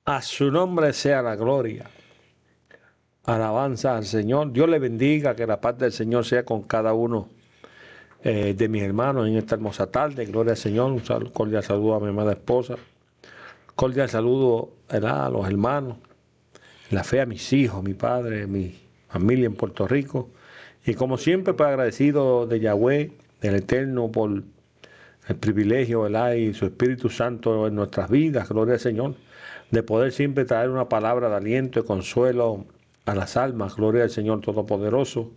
A su nombre sea la gloria. Alabanza al Señor. Dios le bendiga, que la paz del Señor sea con cada uno de mis hermanos en esta hermosa tarde. Gloria al Señor. Un cordial saludo a mi amada esposa. Cordial saludo, ¿verdad?, a los hermanos. La fe a mis hijos, mi padre, mi familia en Puerto Rico. Y como siempre, pues agradecido de Yahweh, del Eterno, por el privilegio, ¿verdad?, y su Espíritu Santo en nuestras vidas, gloria al Señor, de poder siempre traer una palabra de aliento y consuelo a las almas, gloria al Señor Todopoderoso.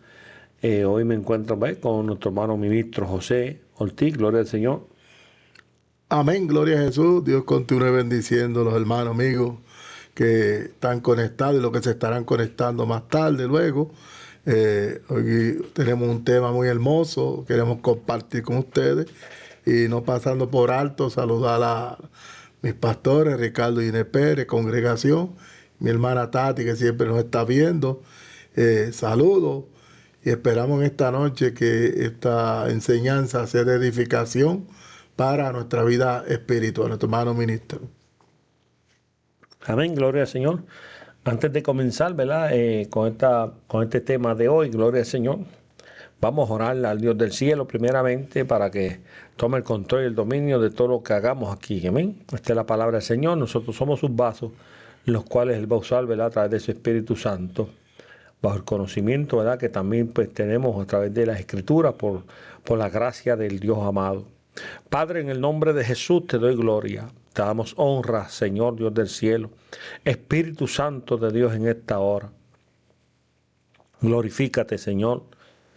Hoy me encuentro con nuestro hermano ministro José Ortiz, gloria al Señor. Amén, gloria a Jesús. Dios continúe bendiciendo a los hermanos, amigos que están conectados y los que se estarán conectando más tarde, luego. Hoy tenemos un tema muy hermoso, queremos compartir con ustedes y no pasando por alto, saludar a mis pastores, Ricardo y Inés Pérez, congregación, mi hermana Tati, que siempre nos está viendo. Saludos y esperamos en esta noche que esta enseñanza sea de edificación para nuestra vida espiritual, nuestro hermano ministro. Amén, gloria al Señor. Antes de comenzar, ¿verdad?, con este tema de hoy, gloria al Señor, vamos a orar al Dios del cielo primeramente para que tome el control y el dominio de todo lo que hagamos aquí. Amén. Esta es la palabra del Señor. Nosotros somos sus vasos, los cuales Él va a usar, ¿verdad?, a través de su Espíritu Santo, bajo el conocimiento, ¿verdad?, que también pues tenemos a través de las Escrituras por la gracia del Dios amado. Padre, en el nombre de Jesús te doy gloria. Te damos honra, Señor Dios del cielo. Espíritu Santo de Dios, en esta hora. Glorifícate, Señor.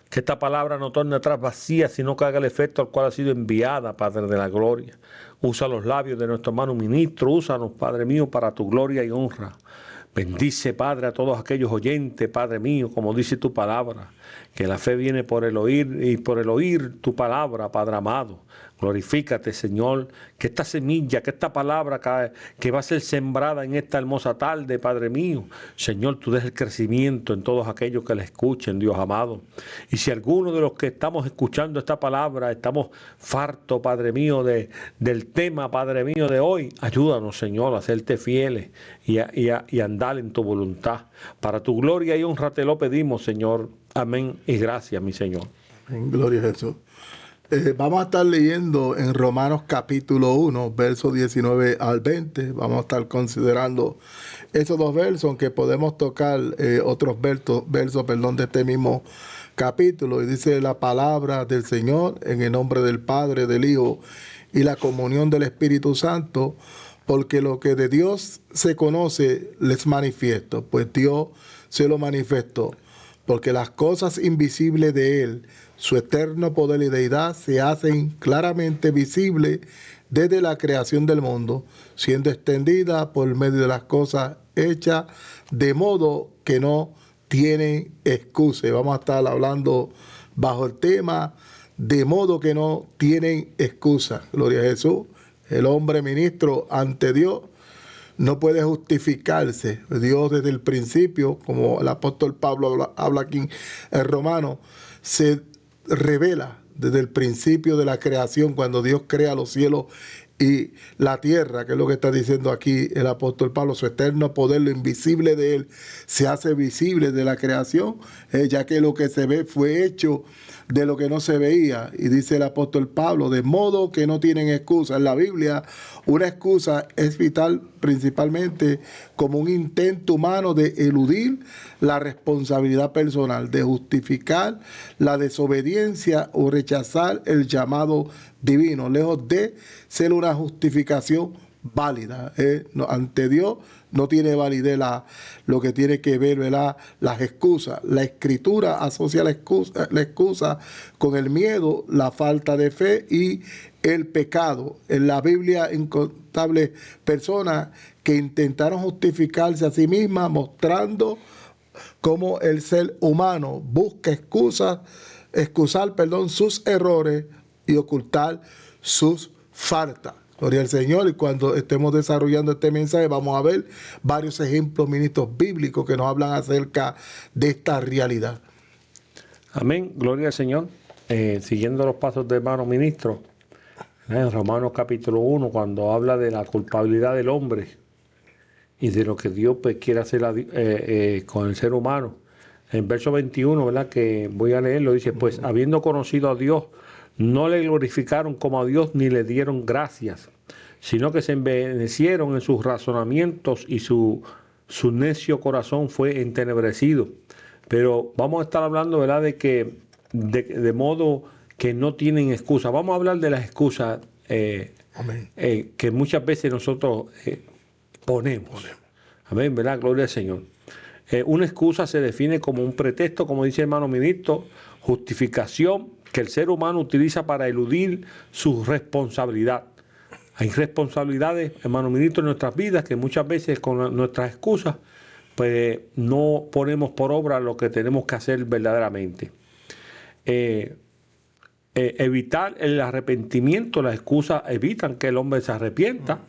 Que esta palabra no torne atrás vacía, sino que haga el efecto al cual ha sido enviada, Padre de la gloria. Usa los labios de nuestro hermano ministro. Úsanos, Padre mío, para tu gloria y honra. Bendice, Padre, a todos aquellos oyentes, Padre mío, como dice tu palabra, que la fe viene por el oír y por el oír tu palabra, Padre amado. Glorifícate, Señor, que esta semilla, que esta palabra que va a ser sembrada en esta hermosa tarde, Padre mío, Señor, tú des el crecimiento en todos aquellos que la escuchen, Dios amado. Y si alguno de los que estamos escuchando esta palabra estamos fartos, Padre mío, del tema, Padre mío, de hoy, ayúdanos, Señor, a hacerte fieles y andar en tu voluntad. Para tu gloria y honra te lo pedimos, Señor. Amén y gracias, mi Señor. Amén, gloria a Jesús. Vamos a estar leyendo en Romanos capítulo 1, versos 19 al 20. Vamos a estar considerando esos dos versos, aunque podemos tocar otros versos de este mismo capítulo. Y dice la palabra del Señor en el nombre del Padre, del Hijo y la comunión del Espíritu Santo, porque lo que de Dios se conoce les manifiesto, pues Dios se lo manifestó, porque las cosas invisibles de Él, su eterno poder y deidad, se hacen claramente visibles desde la creación del mundo, siendo extendida por medio de las cosas hechas, de modo que no tienen excusa. Vamos a estar hablando bajo el tema, de modo que no tienen excusa. Gloria a Jesús. El hombre ministro ante Dios no puede justificarse. Dios desde el principio, como el apóstol Pablo habla aquí en Romano, se revela desde el principio de la creación, cuando Dios crea los cielos y la tierra, que es lo que está diciendo aquí el apóstol Pablo, su eterno poder, lo invisible de Él, se hace visible de la creación, ya que lo que se ve fue hecho de lo que no se veía. Y dice el apóstol Pablo, de modo que no tienen excusa. En la Biblia, una excusa es vital principalmente como un intento humano de eludir la responsabilidad personal, de justificar la desobediencia o rechazar el llamado divino, lejos de ser una justificación válida. Ante Dios no tiene validez lo que tiene que ver, ¿verdad?, las excusas. La Escritura asocia la excusa con el miedo, la falta de fe y el pecado. En la Biblia, incontables personas que intentaron justificarse a sí mismas, mostrando cómo el ser humano busca excusar, sus errores y ocultar sus faltas. Gloria al Señor. Y cuando estemos desarrollando este mensaje vamos a ver varios ejemplos, ministros bíblicos, que nos hablan acerca de esta realidad. Amén, gloria al Señor. Siguiendo los pasos del hermano ministro, en Romanos capítulo 1, cuando habla de la culpabilidad del hombre y de lo que Dios pues, quiere hacer con el ser humano. En verso 21, ¿verdad? Que voy a leerlo, dice, pues habiendo conocido a Dios, no le glorificaron como a Dios ni le dieron gracias, sino que se envanecieron en sus razonamientos y su necio corazón fue entenebrecido. Pero vamos a estar hablando, ¿verdad? De modo que no tienen excusa. Vamos a hablar de las excusas que muchas veces nosotros ponemos. Amén, ¿verdad? Gloria al Señor. Una excusa se define como un pretexto, como dice el hermano ministro, justificación que el ser humano utiliza para eludir su responsabilidad. Hay responsabilidades, hermano ministro, en nuestras vidas que muchas veces con nuestras excusas pues no ponemos por obra lo que tenemos que hacer verdaderamente. Evitar el arrepentimiento, las excusas evitan que el hombre se arrepienta,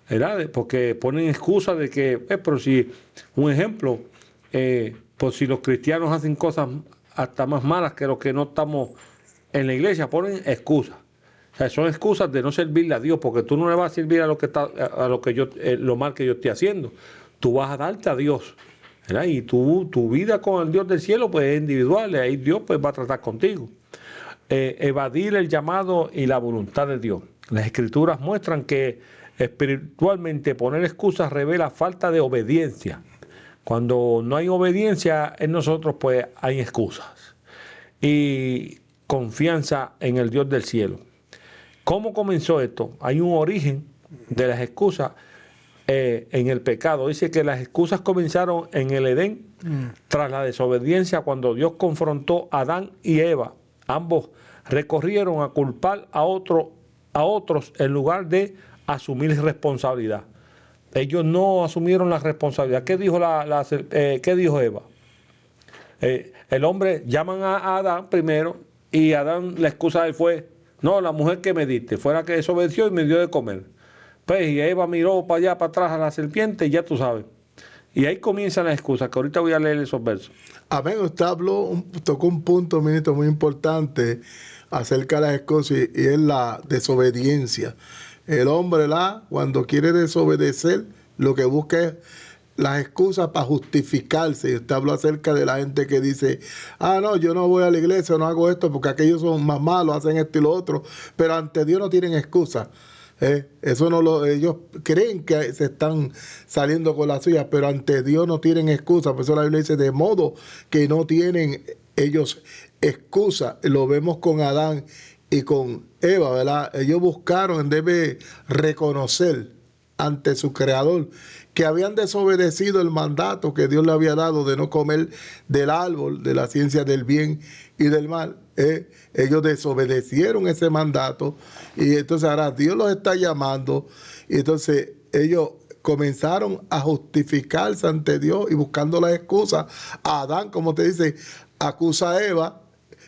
¿verdad? Porque ponen excusas de que, pero si, un ejemplo, pues si los cristianos hacen cosas hasta más malas que los que no estamos en la iglesia, ponen excusas. O sea, son excusas de no servirle a Dios, porque tú no le vas a servir a lo mal que yo esté haciendo. Tú vas a darte a Dios, ¿verdad? Y tu vida con el Dios del cielo pues es individual, y ahí Dios pues va a tratar contigo. Evadir el llamado y la voluntad de Dios. Las Escrituras muestran que espiritualmente poner excusas revela falta de obediencia. Cuando no hay obediencia en nosotros, pues hay excusas. Y confianza en el Dios del cielo. ¿Cómo comenzó esto? Hay un origen de las excusas en el pecado. Dice que las excusas comenzaron en el Edén tras la desobediencia, cuando Dios confrontó a Adán y Eva. Ambos recorrieron a culpar a otros en lugar de asumir responsabilidad. Ellos no asumieron la responsabilidad. ¿Qué dijo qué dijo Eva? El hombre llaman a Adán primero y Adán, la excusa de él fue, no, la mujer que me diste, fuera que desobedeció y me dio de comer. Pues y Eva miró para allá, para atrás a la serpiente y ya tú sabes. Y ahí comienzan las excusas, que ahorita voy a leer esos versos. Amén, usted tocó un punto, ministro, muy importante acerca de las excusas y es la desobediencia. El hombre, cuando quiere desobedecer, lo que busca es las excusas para justificarse. Y usted habló acerca de la gente que dice, no, yo no voy a la iglesia, no hago esto porque aquellos son más malos, hacen esto y lo otro, pero ante Dios no tienen excusa. Ellos creen que se están saliendo con la suya, pero ante Dios no tienen excusa. Por eso la Biblia dice, de modo que no tienen ellos excusa. Lo vemos con Adán y con Eva, ¿verdad? Ellos buscaron, debe reconocer ante su creador que habían desobedecido el mandato que Dios le había dado de no comer del árbol de la ciencia del bien y del mal. Ellos desobedecieron ese mandato y entonces ahora Dios los está llamando y entonces ellos comenzaron a justificarse ante Dios y buscando las excusas. A Adán, como te dice, acusa a Eva.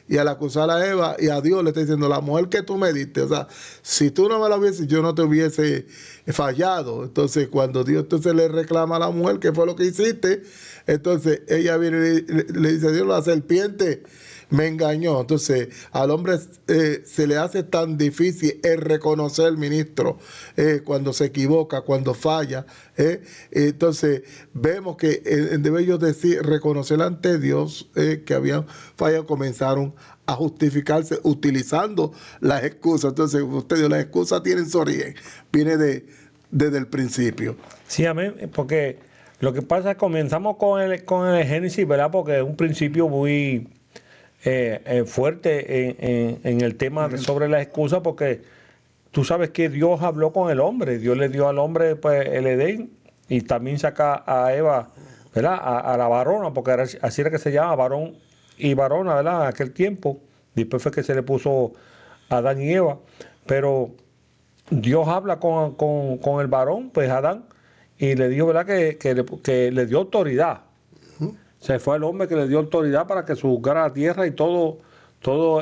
Y al acusar a Eva y a Dios le está diciendo, la mujer que tú me diste, o sea, si tú no me la hubieses, yo no te hubiese fallado. Entonces, cuando Dios entonces le reclama a la mujer, ¿qué fue lo que hiciste? Entonces, ella viene y le dice a Dios, la serpiente me engañó. Entonces, al hombre se le hace tan difícil el reconocer, ministro, cuando se equivoca, cuando falla. Entonces, vemos que debe ellos decir, reconocer ante Dios que habían fallado, comenzaron a justificarse utilizando las excusas. Entonces, ustedes, las excusas tienen su origen, viene desde el principio. Sí, amén, porque lo que pasa es que comenzamos con el Génesis, ¿verdad? Porque es un principio muy fuerte en el tema sobre las excusas, porque tú sabes que Dios habló con el hombre, Dios le dio al hombre pues el Edén y también saca a Eva, ¿verdad? A la varona, porque así era que se llama, varón y varona, ¿verdad? En aquel tiempo, después fue que se le puso Adán y Eva, pero Dios habla con el varón, pues Adán, y le dijo, ¿verdad? Que le dio autoridad. Se fue el hombre que le dio autoridad para que juzgara la tierra y todo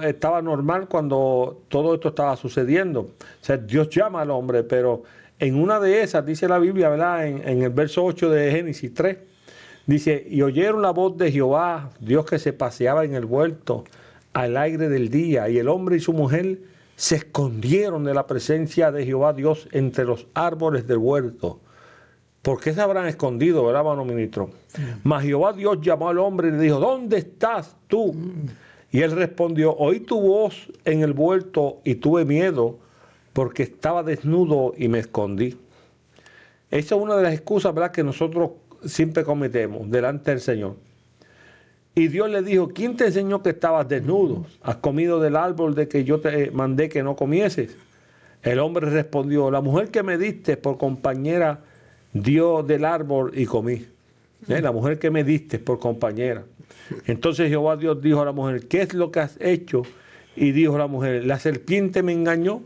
estaba normal cuando todo esto estaba sucediendo. O sea, Dios llama al hombre, pero en una de esas, dice la Biblia, ¿verdad? En el verso 8 de Génesis 3, dice, y oyeron la voz de Jehová, Dios que se paseaba en el huerto al aire del día, y el hombre y su mujer se escondieron de la presencia de Jehová Dios entre los árboles del huerto. ¿Por qué se habrán escondido, verdad, hermano ministro? Mas Jehová Dios llamó al hombre y le dijo, ¿dónde estás tú? Y él respondió, oí tu voz en el huerto y tuve miedo porque estaba desnudo y me escondí. Esa es una de las excusas, ¿verdad?, que nosotros siempre cometemos delante del Señor. Y Dios le dijo, ¿quién te enseñó que estabas desnudo? ¿Has comido del árbol de que yo te mandé que no comieses? El hombre respondió, la mujer que me diste por compañera dio del árbol y comí. La mujer que me diste por compañera. Entonces Jehová Dios dijo a la mujer, ¿qué es lo que has hecho? Y dijo la mujer, la serpiente me engañó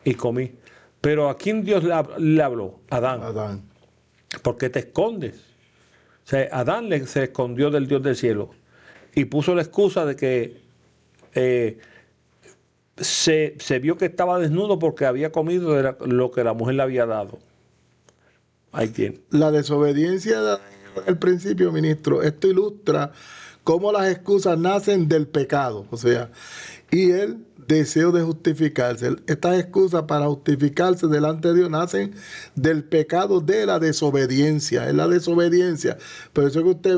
y comí. Pero ¿a quién Dios le habló? Adán. Adán. ¿Por qué te escondes? O sea, Adán se escondió del Dios del cielo y puso la excusa de que se vio que estaba desnudo porque había comido de lo que la mujer le había dado. Ahí tiene. La desobediencia de Adán al principio, ministro, esto ilustra cómo las excusas nacen del pecado, o sea, y el deseo de justificarse. Estas excusas para justificarse delante de Dios nacen del pecado de la desobediencia, es la desobediencia. Por eso que usted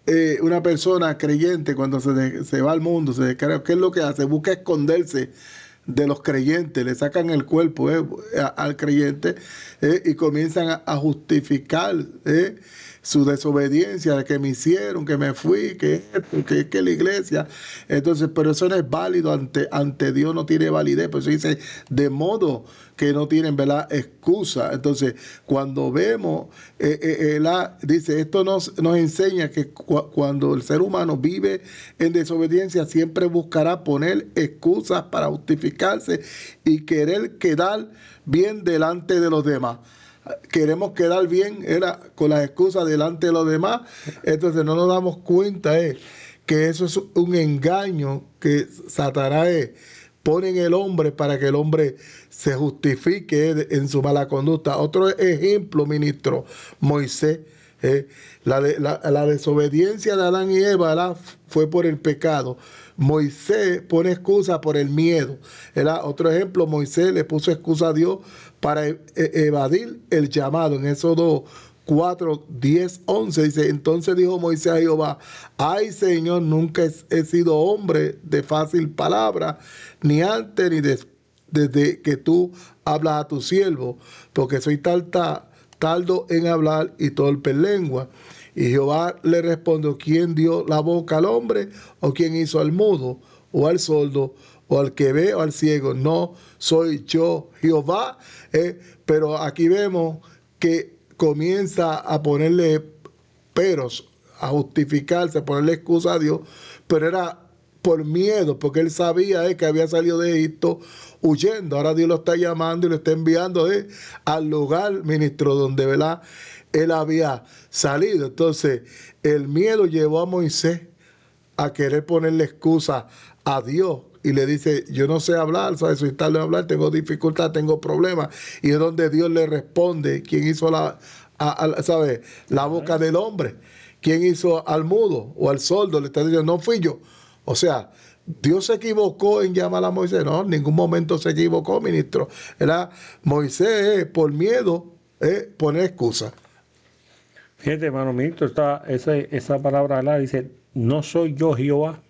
ve una persona creyente cuando se va al mundo, ¿qué es lo que hace? Busca esconderse de los creyentes, le sacan el cuerpo al creyente y comienzan a justificar su desobediencia, de que me hicieron, que me fui, que la iglesia. Entonces, pero eso no es válido ante Dios, no tiene validez. Por eso dice, de modo que no tienen, ¿verdad?, excusa. Entonces, cuando vemos, dice, esto nos enseña que cuando el ser humano vive en desobediencia, siempre buscará poner excusas para justificarse y querer quedar bien delante de los demás. Queremos quedar bien con las excusas delante de los demás, entonces no nos damos cuenta que eso es un engaño que Satanás pone en el hombre para que el hombre se justifique en su mala conducta. Otro ejemplo, ministro, Moisés. La desobediencia de Adán y Eva, ¿verdad?, fue por el pecado. Moisés pone excusa por el miedo. Otro ejemplo, Moisés le puso excusa a Dios para evadir el llamado. En Éxodo 4, 10, 11 dice, entonces dijo Moisés a Jehová, ay Señor, nunca he sido hombre de fácil palabra, ni antes ni desde que tú hablas a tu siervo, porque soy tardo en hablar y torpe en lengua. Y Jehová le respondió, ¿quién dio la boca al hombre? ¿O quién hizo al mudo? ¿O al sordo? ¿O al que ve? ¿O al ciego? No soy yo, Jehová. Pero aquí vemos que comienza a ponerle peros, a justificarse, a ponerle excusa a Dios, pero era por miedo, porque él sabía que había salido de Egipto huyendo. Ahora Dios lo está llamando y lo está enviando al lugar, ministro, donde, ¿verdad?, él había salido. Entonces, el miedo llevó a Moisés a querer ponerle excusa a Dios. Y le dice, yo no sé hablar, ¿sabes? Soy tarde en hablar, tengo dificultad, tengo problemas. Y es donde Dios le responde, ¿quién hizo ¿sabes?, la boca del hombre? ¿Quién hizo al mudo o al sordo? Le está diciendo, no fui yo. O sea, Dios se equivocó en llamar a Moisés. No, en ningún momento se equivocó, ministro. Era Moisés, por miedo, poner excusa. Fíjate, hermano ministro, esa palabra ¿verdad?, dice, no soy yo Jehová.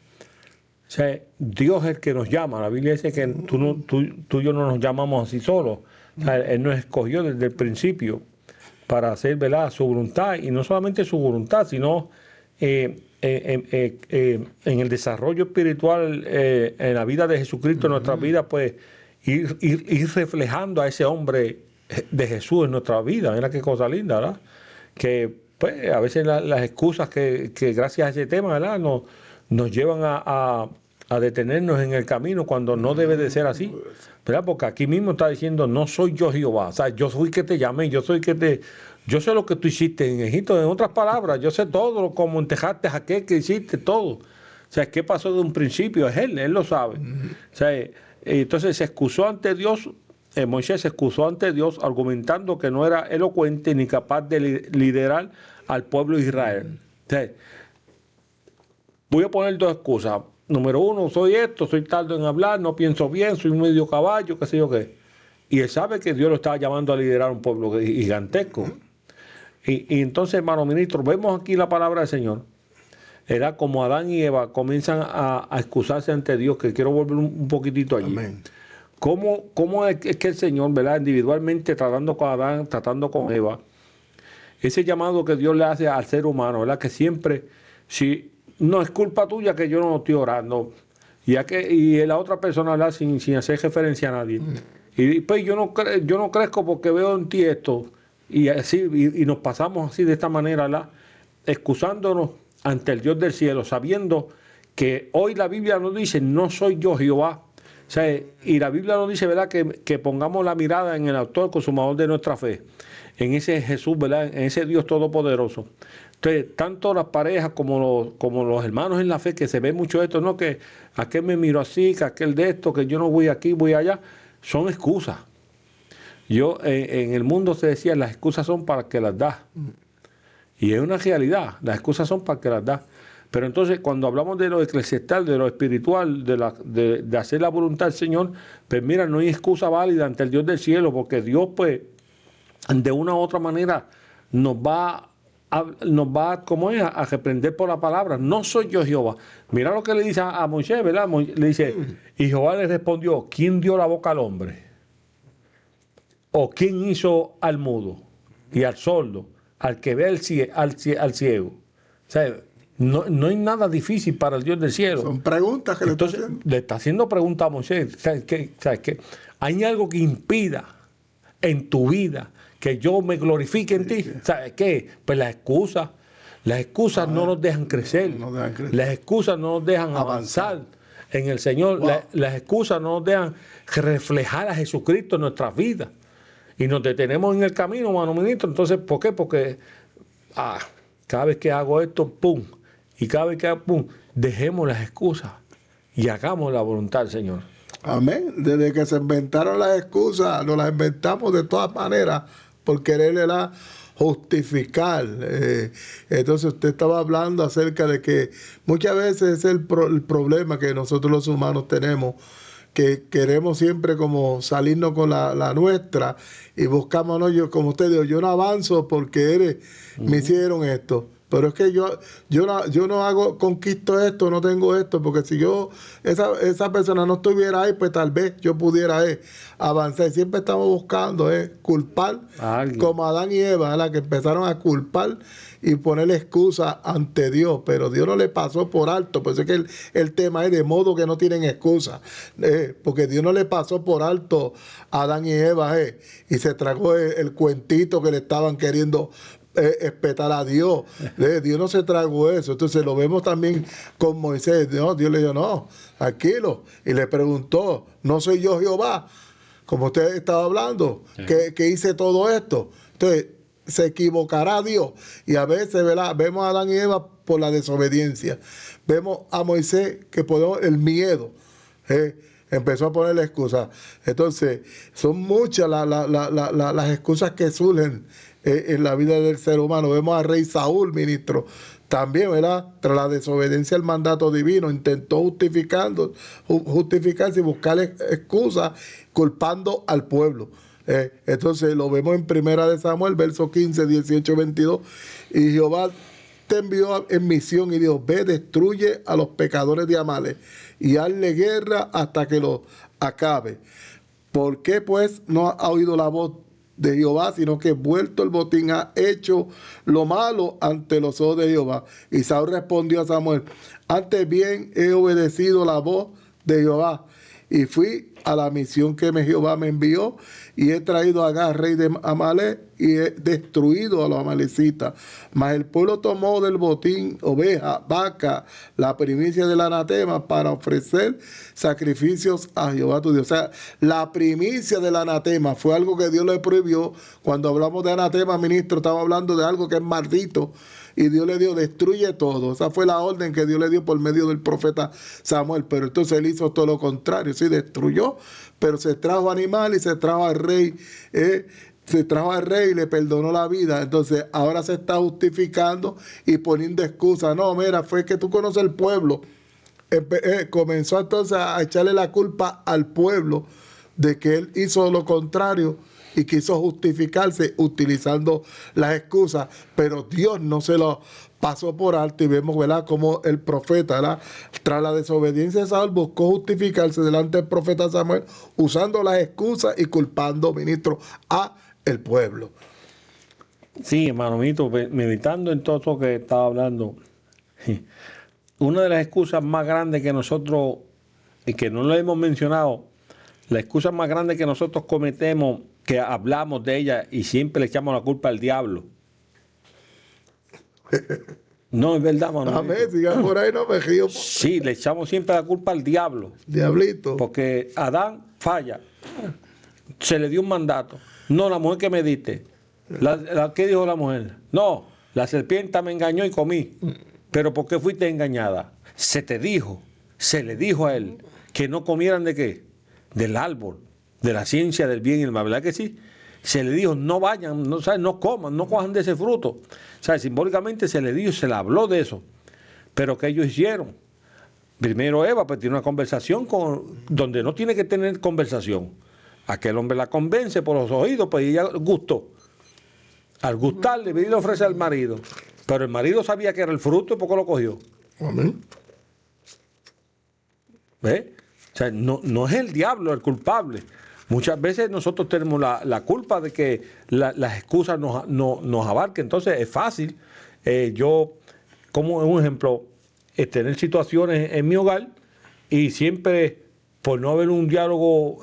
O sea, Dios es el que nos llama. La Biblia dice que tú y yo no nos llamamos así solos. O sea, Él nos escogió desde el principio para hacer, ¿verdad?, su voluntad. Y no solamente su voluntad, sino en el desarrollo espiritual, en la vida de Jesucristo, en nuestra vida, pues ir reflejando a ese hombre de Jesús en nuestra vida. Mira qué cosa linda, ¿verdad? Que pues a veces las excusas que gracias a ese tema, ¿verdad?, nos llevan a detenernos en el camino cuando no debe de ser así, ¿verdad? Porque aquí mismo está diciendo, no soy yo Jehová, o sea, yo soy que te llamé, yo sé lo que tú hiciste en Egipto. En otras palabras, yo sé todo, como entejaste a aquel que hiciste todo. O sea, ¿qué pasó de un principio? Es él lo sabe. O sea, entonces se excusó ante Dios. Moisés se excusó ante Dios argumentando que no era elocuente ni capaz de liderar al pueblo de Israel. O sea, voy a poner dos excusas. Número uno, soy tardo en hablar, no pienso bien, soy un medio caballo, qué sé yo qué. Y él sabe que Dios lo estaba llamando a liderar un pueblo gigantesco. Y entonces, hermano ministro, vemos aquí la palabra del Señor. Era como Adán y Eva comienzan a excusarse ante Dios, que quiero volver un poquitito allí. Amén. ¿Cómo es que el Señor, ¿verdad? Individualmente tratando con Adán, tratando con Eva, ese llamado que Dios le hace al ser humano, ¿verdad? Que siempre, si no es culpa tuya que yo no estoy orando, y la otra persona, ¿verdad? Sin hacer referencia a nadie. Y pues yo no crezco porque veo en ti esto, y así, y nos pasamos así de esta manera, ¿verdad? Excusándonos ante el Dios del cielo, sabiendo que hoy la Biblia nos dice, no soy yo Jehová. O sea, y la Biblia nos dice, ¿verdad?, que pongamos la mirada en el autor consumador de nuestra fe, en ese Jesús, ¿verdad?, en ese Dios todopoderoso. Entonces, tanto las parejas como los hermanos en la fe, que se ve mucho esto, ¿no?, que aquel me miró así, que aquel de esto, que yo no voy aquí, voy allá, son excusas. En el mundo se decía, las excusas son para que las das. Y es una realidad, las excusas son para que las das. Pero entonces, cuando hablamos de lo eclesiastal, de lo espiritual, de hacer la voluntad del Señor, pues mira, no hay excusa válida ante el Dios del cielo, porque Dios, pues, de una u otra manera, nos va ¿cómo es?, a reprender por la palabra. No soy yo Jehová. Mira lo que le dice a Moisés, ¿verdad? Le dice, y Jehová le respondió, ¿quién dio la boca al hombre? ¿O quién hizo al mudo y al sordo, al que ve al ciego? O sea, no hay nada difícil para el Dios del cielo. Son preguntas que Entonces, le está haciendo. le está haciendo preguntas a Moisés. ¿Sabes qué? ¿Hay algo que impida en tu vida que yo me glorifique en ti? ¿Sabes qué? Pues las excusas no nos dejan crecer. No dejan crecer. Las excusas no nos dejan avanzar en el Señor. Wow. Las excusas no nos dejan reflejar a Jesucristo en nuestras vidas. Y nos detenemos en el camino, hermano ministro. Entonces, ¿por qué? Porque cada vez que hago esto, pum. Y cada vez que hago, pum. Dejemos las excusas y hagamos la voluntad del Señor. Amén. Desde que se inventaron las excusas, nos las inventamos de todas maneras por quererle justificar. Entonces usted estaba hablando acerca de que muchas veces es el problema que nosotros los humanos tenemos, que queremos siempre como salirnos con la nuestra y buscamos, no, yo, como usted dijo, yo no avanzo porque me hicieron esto. Pero es que yo no conquisto esto, no tengo esto, porque si esa persona no estuviera ahí, pues tal vez yo pudiera avanzar. Siempre estamos buscando culpar, como Adán y Eva, ¿verdad?, que empezaron a culpar y ponerle excusa ante Dios, pero Dios no le pasó por alto. Por eso es que el tema es de modo que no tienen excusa, porque Dios no le pasó por alto a Adán y Eva, y se tragó el cuentito que le estaban queriendo espetar a Dios. Dios no se tragó eso. Entonces lo vemos también con Moisés. Dios le dijo, no, tranquilo. Y le preguntó, ¿no soy yo Jehová? Como usted estaba hablando, que hice todo esto. Entonces, se equivocará Dios. Y a veces, ¿verdad?, vemos a Adán y Eva por la desobediencia. Vemos a Moisés que por el miedo empezó a ponerle excusas. Entonces, son muchas las excusas que surgen en la vida del ser humano. Vemos al rey Saúl, ministro, también, ¿verdad?, tras la desobediencia al mandato divino, intentó justificarse y buscar excusas culpando al pueblo. Entonces lo vemos en Primera de Samuel, versos 15, 18, 22. Y Jehová te envió en misión y dijo, ve, destruye a los pecadores de Amalek y hazle guerra hasta que los acabe. ¿Por qué pues no ha oído la voz de Jehová, sino que vuelto el botín ha hecho lo malo ante los ojos de Jehová? Y Saúl respondió a Samuel, antes bien he obedecido la voz de Jehová y fui a la misión que Jehová me envió y he traído a Agag, rey de Amalek, y he destruido a los amalecitas. Mas el pueblo tomó del botín oveja, vaca, la primicia del anatema para ofrecer sacrificios a Jehová tu Dios. O sea, la primicia del anatema fue algo que Dios le prohibió. Cuando hablamos de anatema, ministro, estamos hablando de algo que es maldito. Y Dios le dio, destruye todo. Esa fue la orden que Dios le dio por medio del profeta Samuel. Pero entonces él hizo todo lo contrario. Sí, destruyó, pero se trajo animal y se trajo al rey. Se trajo al rey y le perdonó la vida. Entonces ahora se está justificando y poniendo excusa. No, mira, fue que tú conoces el pueblo. Comenzó entonces a echarle la culpa al pueblo de que él hizo lo contrario y quiso justificarse utilizando las excusas, pero Dios no se lo pasó por alto y vemos, ¿verdad?, como el profeta, ¿verdad?, tras la desobediencia de Saúl buscó justificarse delante del profeta Samuel usando las excusas y culpando, ministro, a el pueblo. Sí, hermano Mito, meditando en todo esto que estaba hablando, una de las excusas más grandes que nosotros, y que no lo hemos mencionado, la excusa más grande que nosotros cometemos, que hablamos de ella y siempre le echamos la culpa al diablo. No, es verdad, hermano. Amén, sigan por ahí, no me río. Sí, le echamos siempre la culpa al diablo. Diablito. Porque Adán falla. Se le dio un mandato. No, la mujer que me diste. ¿Qué dijo la mujer? No, la serpiente me engañó y comí. ¿Pero por qué fuiste engañada? Se te dijo, se le dijo a él que no comieran de qué? Del árbol, de la ciencia del bien y el mal, ¿verdad que sí? Se le dijo, no vayan, no, ¿sabes?, no coman, no cojan de ese fruto. ¿Sabes? Simbólicamente se le dijo, se le habló de eso. Pero ¿qué ellos hicieron? Primero Eva pues tiene una conversación donde no tiene que tener conversación. Aquel hombre la convence por los oídos, pues ella gustó. Al gustarle, le ofrece al marido. Pero el marido sabía que era el fruto y poco lo cogió. Amén. ¿Ves? O sea, no es el diablo el culpable. Muchas veces nosotros tenemos la culpa de que las excusas nos abarquen. Entonces es fácil. Yo, como un ejemplo, tener situaciones en mi hogar y siempre, por no haber un diálogo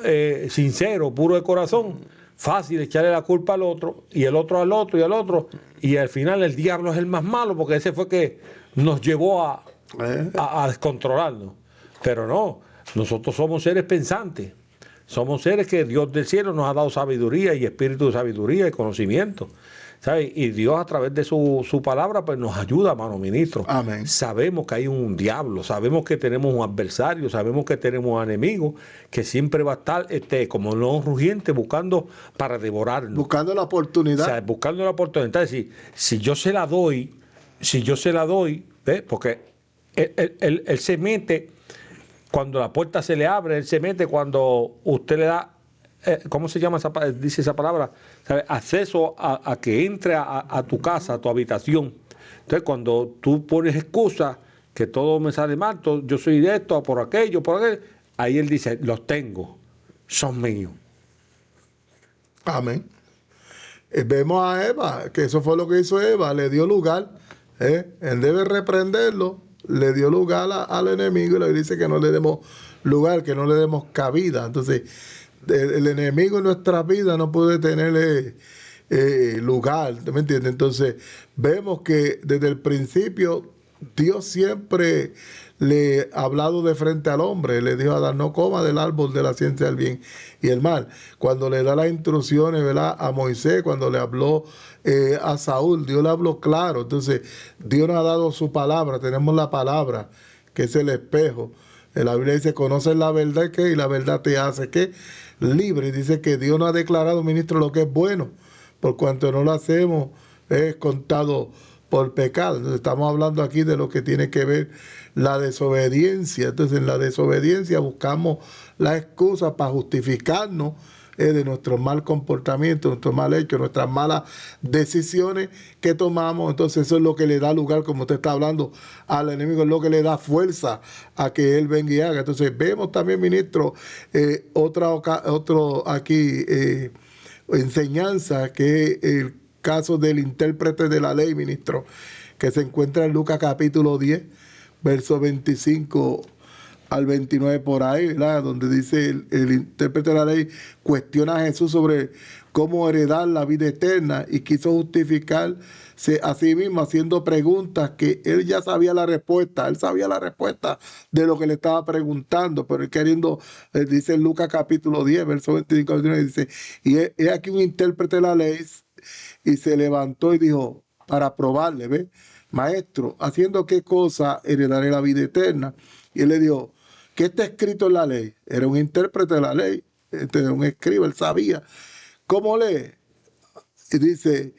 sincero, puro de corazón, fácil echarle la culpa al otro y el otro al otro y al otro. Y al final el diablo es el más malo porque ese fue que nos llevó a descontrolarnos. Pero no, nosotros somos seres pensantes. Somos seres que Dios del cielo nos ha dado sabiduría y espíritu de sabiduría y conocimiento. ¿Sabes? Y Dios a través de su palabra pues nos ayuda, hermano ministro. Amén. Sabemos que hay un diablo, sabemos que tenemos un adversario, sabemos que tenemos un enemigo que siempre va a estar como un león rugiente buscando para devorarnos. Buscando la oportunidad. O sea, buscando la oportunidad. Entonces, si yo se la doy, ¿ves? Porque él se mete cuando la puerta se le abre, él se mete cuando usted le da, ¿cómo se llama dice esa palabra? ¿Sabe? Acceso a que entre a tu casa, a tu habitación. Entonces, cuando tú pones excusa, que todo me sale mal, yo soy de esto, por aquello, ahí él dice, los tengo, son míos. Amén. Vemos a Eva, que eso fue lo que hizo Eva, le dio lugar, él debe reprenderlo, le dio lugar al enemigo y le dice que no le demos lugar, que no le demos cabida. Entonces, el enemigo en nuestra vida no puede tener lugar, ¿me entiendes? Entonces, vemos que desde el principio Dios siempre le ha hablado de frente al hombre, le dijo a Adán, no coma del árbol de la ciencia del bien y el mal. Cuando le da las instrucciones, ¿verdad?, a Moisés, cuando le habló a Saúl, Dios le habló claro. Entonces, Dios nos ha dado su palabra, tenemos la palabra, que es el espejo. La Biblia dice, conoces la verdad y la verdad te hace ¿qué? Libre. Y dice que Dios nos ha declarado, ministro, lo que es bueno, por cuanto no lo hacemos, es contado por pecado. Entonces estamos hablando aquí de lo que tiene que ver la desobediencia. Entonces en la desobediencia buscamos la excusa para justificarnos de nuestro mal comportamiento, nuestro mal hecho, nuestras malas decisiones que tomamos. Entonces eso es lo que le da lugar, como usted está hablando, al enemigo, es lo que le da fuerza a que él venga y haga. Entonces vemos también, ministro, otro aquí enseñanza, que es el caso del intérprete de la ley, ministro, que se encuentra en Lucas capítulo 10, versos 25 al 29 por ahí, ¿verdad?, donde dice el intérprete de la ley cuestiona a Jesús sobre cómo heredar la vida eterna y quiso justificarse a sí mismo haciendo preguntas que él ya sabía la respuesta, él sabía la respuesta de lo que le estaba preguntando, pero él queriendo, dice en Lucas capítulo 10, verso 25 al 29, dice, y he aquí un intérprete de la ley y se levantó y dijo, para probarle, ¿ves? Maestro, ¿haciendo qué cosa heredaré la vida eterna? Y él le dijo, ¿qué está escrito en la ley? Era un intérprete de la ley, un escriba, él sabía. ¿Cómo lee? Y dice,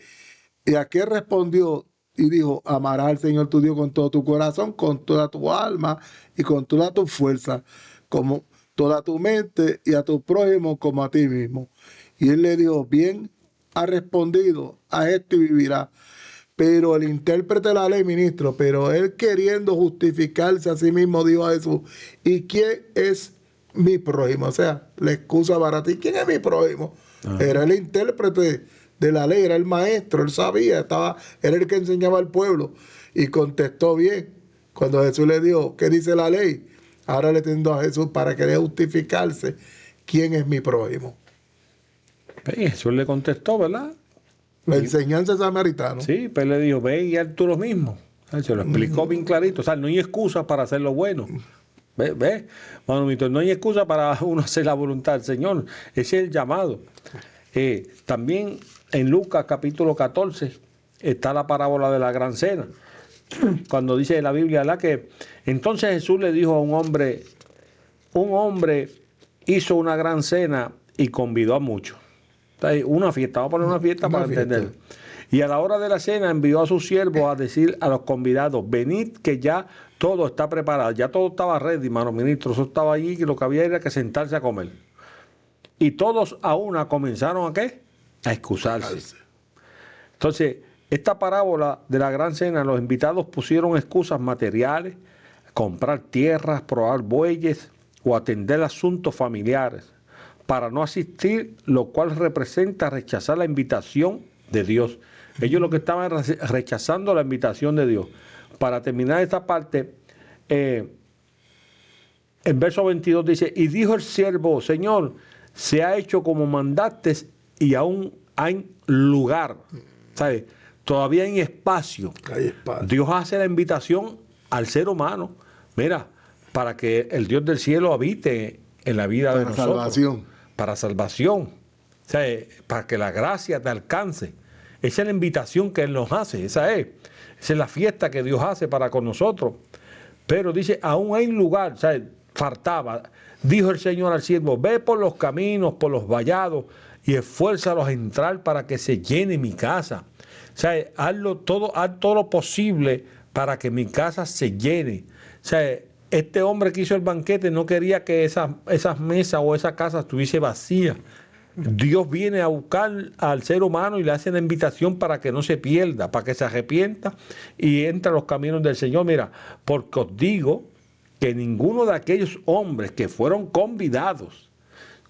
¿y a qué respondió? Y dijo, amarás al Señor tu Dios con todo tu corazón, con toda tu alma y con toda tu fuerza, como toda tu mente y a tu prójimo como a ti mismo. Y él le dijo, bien ha respondido, a esto y vivirá. Pero el intérprete de la ley, ministro, pero él queriendo justificarse a sí mismo, dijo a Jesús, ¿y quién es mi prójimo? O sea, la excusa para ti, ¿quién es mi prójimo? Era el intérprete de la ley, era el maestro, él sabía, era el que enseñaba al pueblo. Y contestó bien. Cuando Jesús le dijo, ¿qué dice la ley? Ahora le entiendo a Jesús para querer justificarse, ¿quién es mi prójimo? Jesús le contestó, ¿verdad? La enseñanza samaritana. Sí, pues le dijo, ve y haz tú lo mismo. Se lo explicó bien clarito. O sea, no hay excusa para hacer lo bueno. Ve. Bueno, no hay excusa para uno hacer la voluntad del Señor. Ese es el llamado. También en Lucas capítulo 14 está la parábola de la gran cena. Cuando dice la Biblia, ¿verdad? Que entonces Jesús le dijo a un hombre hizo una gran cena y convidó a muchos. Una fiesta, vamos a poner una fiesta para entender. Y a la hora de la cena envió a sus siervos a decir a los convidados, venid que ya todo está preparado, ya todo estaba ready, hermano ministro, eso estaba allí, que lo que había era que sentarse a comer. Y todos a una comenzaron ¿a qué? A excusarse. Entonces, esta parábola de la gran cena, los invitados pusieron excusas materiales, comprar tierras, probar bueyes o atender asuntos familiares para no asistir, lo cual representa rechazar la invitación de Dios. Ellos lo que estaban rechazando la invitación de Dios. Para terminar esta parte, en verso 22 dice, y dijo el siervo, Señor, se ha hecho como mandaste y aún hay lugar, ¿sabes? Todavía hay espacio. Dios hace la invitación al ser humano, mira, para que el Dios del cielo habite en la vida de nosotros. Para salvación. O sea, para que la gracia te alcance. Esa es la invitación que Él nos hace. Esa es la fiesta que Dios hace para con nosotros. Pero dice, aún hay lugar, o sea, faltaba. Dijo el Señor al siervo, ve por los caminos, por los vallados y esfuérzalos a entrar para que se llene mi casa. O sea, haz todo lo posible para que mi casa se llene. O sea, este hombre que hizo el banquete no quería que esas mesas o esa casa estuviese vacía. Dios viene a buscar al ser humano y le hace la invitación para que no se pierda, para que se arrepienta y entre a los caminos del Señor. Mira, porque os digo que ninguno de aquellos hombres que fueron convidados,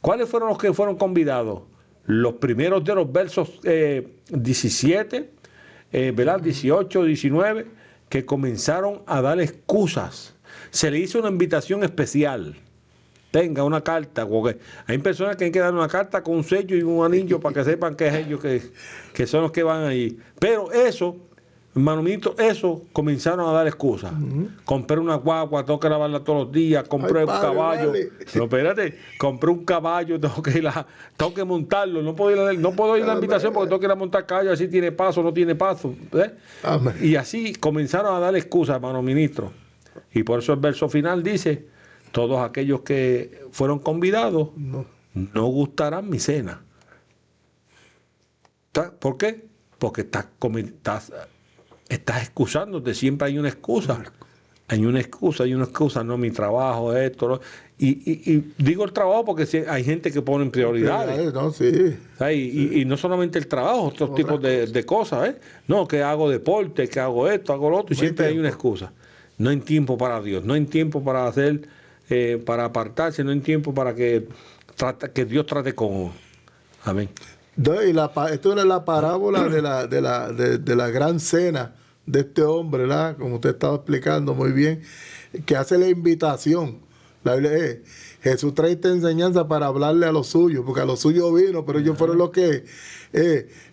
¿cuáles fueron los que fueron convidados? Los primeros de los versos 17, ¿verdad? 18, 19, que comenzaron a dar excusas. Se le hizo una invitación especial. Tenga una carta. Hay personas que hay que dar una carta con un sello y un anillo para que sepan que es ellos que son los que van ahí. Pero eso, hermano ministro, eso comenzaron a dar excusas. Compré una guagua, tengo que lavarla todos los días. Compré un caballo. Vale. No, espérate, compré un caballo, tengo que montarlo. No puedo ir a la invitación porque tengo que ir a montar caballo, así tiene paso, no tiene paso. Y así comenzaron a dar excusas, hermano ministro. Y por eso el verso final dice, todos aquellos que fueron convidados no gustarán mi cena. ¿Por qué? Porque estás excusándote, siempre hay una excusa. Hay una excusa, no, mi trabajo, esto, ¿no? Y digo el trabajo porque hay gente que pone prioridades. No, sí. Y no solamente el trabajo, otros tipos de cosas, No, que hago deporte, que hago esto, hago lo otro, y siempre hay una excusa. No hay tiempo para Dios, no hay tiempo para hacer, para apartarse, no hay tiempo para que Dios trate con uno. Amén. Esto es la parábola de la gran cena de este hombre, ¿verdad? Como usted estaba explicando muy bien, que hace la invitación. La Biblia es, Jesús trae esta enseñanza para hablarle a los suyos, porque a los suyos vino, pero ellos fueron los que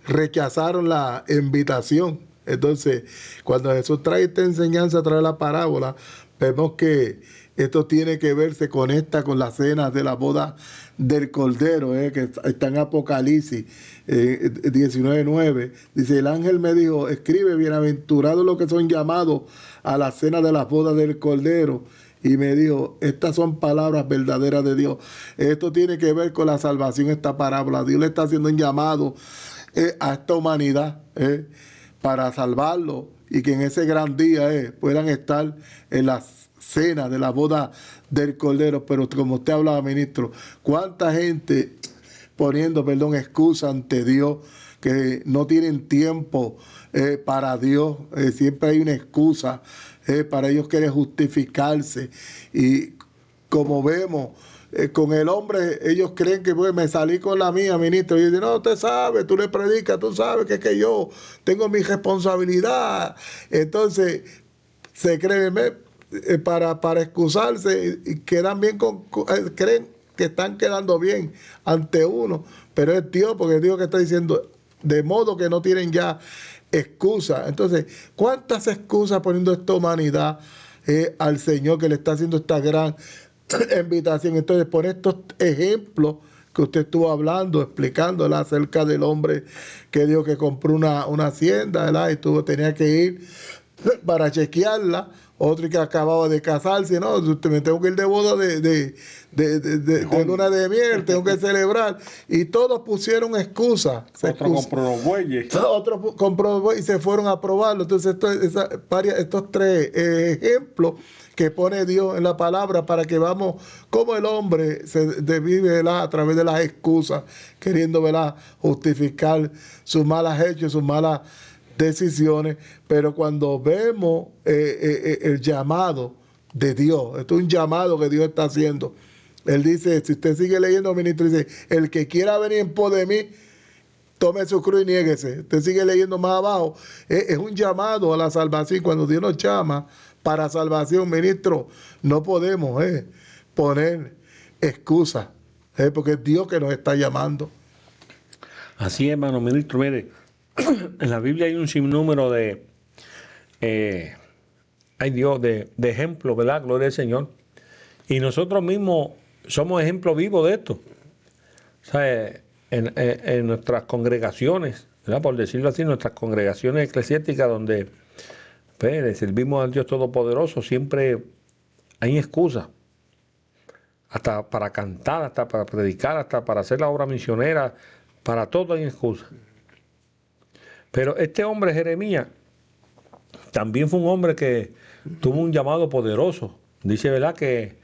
rechazaron la invitación. Entonces, cuando Jesús trae esta enseñanza, trae la parábola, vemos que esto tiene que ver, se conecta con la cena de la boda del Cordero, que está en Apocalipsis 19:9. Dice, el ángel me dijo, escribe, bienaventurados los que son llamados a la cena de las bodas del Cordero. Y me dijo, estas son palabras verdaderas de Dios. Esto tiene que ver con la salvación, esta parábola. Dios le está haciendo un llamado a esta humanidad para salvarlo y que en ese gran día puedan estar en la cena de la boda del Cordero. Pero como usted hablaba, ministro, ¿cuánta gente poniendo, excusa ante Dios, que no tienen tiempo para Dios? Siempre hay una excusa para ellos quieren justificarse. Y como vemos, con el hombre, ellos creen que pues, me salí con la mía, ministro. Y dicen, no, usted sabe, tú le predicas, tú sabes que yo tengo mi responsabilidad. Entonces, se creen para excusarse y quedan bien creen que están quedando bien ante uno, pero es Dios, porque es Dios que está diciendo, de modo que no tienen ya excusa. Entonces, ¿cuántas excusas poniendo esta humanidad al Señor que le está haciendo esta gran invitación? Entonces, por estos ejemplos que usted estuvo hablando, explicándola acerca del hombre que dijo que compró una hacienda, ¿verdad? Y tenía que ir para chequearla. Otro que acababa de casarse, no, me tengo que ir de boda de luna de miel, tengo que celebrar. Y todos pusieron excusas. Otro compró los bueyes. Otro compró los bueyes y se fueron a probarlo. Entonces, estos tres ejemplos que pone Dios en la palabra para que vamos, como el hombre se vive, ¿verdad?, a través de las excusas, queriendo, ¿verdad?, justificar sus malas hechos, sus malas decisiones. Pero cuando vemos el llamado de Dios, esto es un llamado que Dios está haciendo. Él dice, si usted sigue leyendo, ministro, dice, el que quiera venir en pos de mí, tome su cruz y niéguese. Usted sigue leyendo más abajo, es un llamado a la salvación. Cuando Dios nos llama para salvación, ministro, no podemos poner excusas, porque es Dios que nos está llamando. Así es, hermano ministro. Mire, en la Biblia hay un sinnúmero de ejemplos, ¿verdad? Gloria al Señor. Y nosotros mismos somos ejemplos vivos de esto. O sea, en nuestras congregaciones, ¿verdad?, por decirlo así, nuestras congregaciones eclesiásticas donde le servimos al Dios Todopoderoso, siempre hay excusas. Hasta para cantar, hasta para predicar, hasta para hacer la obra misionera, para todo hay excusas. Pero este hombre, Jeremías, también fue un hombre que tuvo un llamado poderoso. Dice, ¿verdad?, que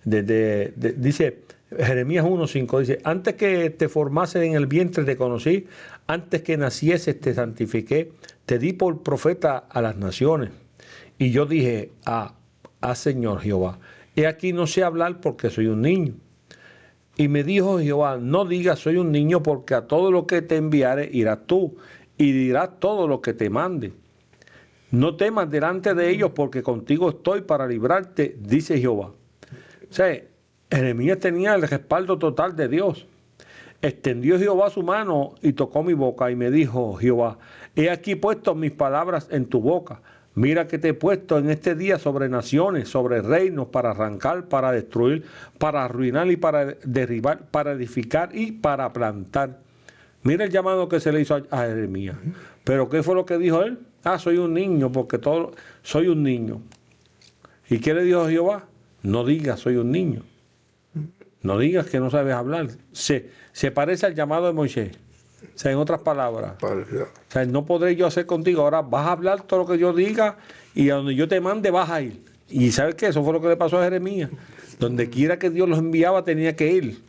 dice Jeremías 1:5, dice, antes que te formase en el vientre te conocí, antes que nacieses te santifiqué, te di por profeta a las naciones. Y yo dije, Señor Jehová, he aquí no sé hablar porque soy un niño. Y me dijo Jehová, no digas soy un niño, porque a todo lo que te enviare irás tú, y dirás todo lo que te mande. No temas delante de ellos, porque contigo estoy para librarte, dice Jehová. O sea, Jeremías tenía el respaldo total de Dios. Extendió Jehová su mano y tocó mi boca, y me dijo Jehová, he aquí puesto mis palabras en tu boca. Mira que te he puesto en este día sobre naciones, sobre reinos, para arrancar, para destruir, para arruinar y para derribar, para edificar y para plantar. Mira el llamado que se le hizo a Jeremías. Pero ¿qué fue lo que dijo él? Soy un niño, porque soy un niño. ¿Y qué le dijo Jehová? No digas soy un niño. No digas que no sabes hablar. Se parece al llamado de Moisés. O sea, en otras palabras. O sea, no podré yo hacer contigo. Ahora vas a hablar todo lo que yo diga y a donde yo te mande vas a ir. Y ¿sabes qué? Eso fue lo que le pasó a Jeremías. Donde quiera que Dios los enviaba tenía que ir.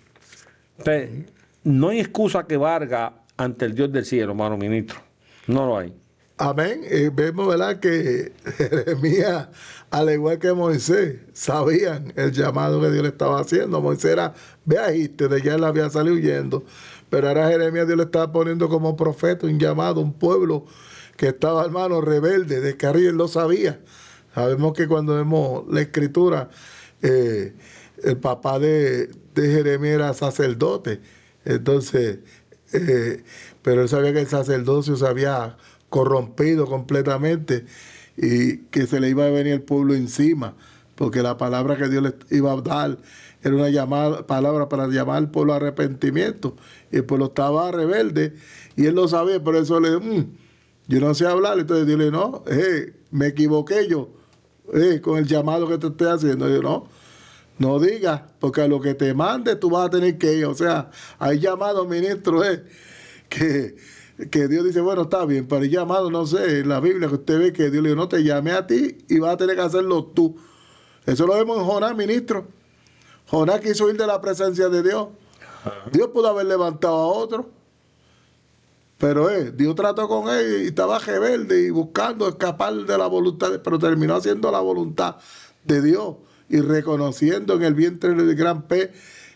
O sea, no hay excusa que valga ante el Dios del cielo, hermano ministro. No lo hay. Amén. Vemos, ¿verdad?, que Jeremías, al igual que Moisés, sabían el llamado que Dios le estaba haciendo. Moisés era viajiste, de ya él había salido huyendo. Pero ahora Jeremías Dios le estaba poniendo como profeta un llamado, un pueblo que estaba, hermano, rebelde, de que él lo sabía. Sabemos que cuando vemos la escritura, el papá de Jeremías era sacerdote. Entonces, pero él sabía que el sacerdocio se había corrompido completamente y que se le iba a venir el pueblo encima, porque la palabra que Dios le iba a dar era una palabra para llamar al pueblo a arrepentimiento, y el pueblo estaba rebelde y él lo sabía. Por eso le dijo, yo no sé hablar. Entonces Dios le dijo, no, me equivoqué yo con el llamado que te estoy haciendo. Y yo, no digas, porque a lo que te mande tú vas a tener que ir. O sea, hay llamado, ministro, que Dios dice, bueno, está bien, pero el llamado, no sé, en la Biblia que usted ve que Dios le dijo, no, te llamé a ti y vas a tener que hacerlo tú. Eso lo vemos en Jonás, ministro. Jonás quiso ir de la presencia de Dios. Dios pudo haber levantado a otro. Pero Dios trató con él y estaba rebelde y buscando escapar de la voluntad, pero terminó haciendo la voluntad de Dios y reconociendo en el vientre del gran pez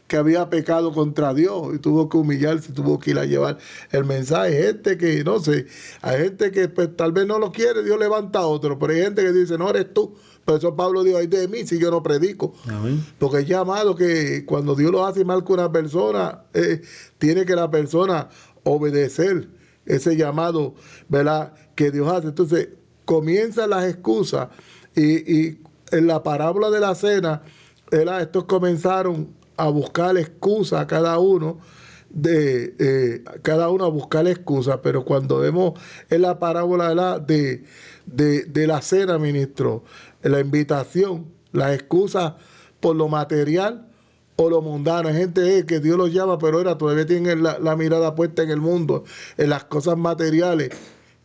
que había pecado contra Dios y tuvo que humillarse, tuvo que ir a llevar el mensaje. Hay gente que, no sé, hay gente que pues, tal vez no lo quiere, Dios levanta a otro, pero hay gente que dice, no eres tú. Por eso Pablo dijo, ay de mí si yo no predico. Amén. Porque es llamado que cuando Dios lo hace mal con una persona, tiene que la persona obedecer ese llamado, ¿verdad?, que Dios hace. Entonces, comienzan las excusas y en la parábola de la cena, ¿verdad?, estos comenzaron a buscar excusas a cada uno, cada uno a buscar excusas, pero cuando vemos en la parábola, ¿verdad?, de la cena, ministro, la invitación, las excusas por lo material o lo mundano. Hay gente que Dios los llama, pero todavía tienen la mirada puesta en el mundo, en las cosas materiales,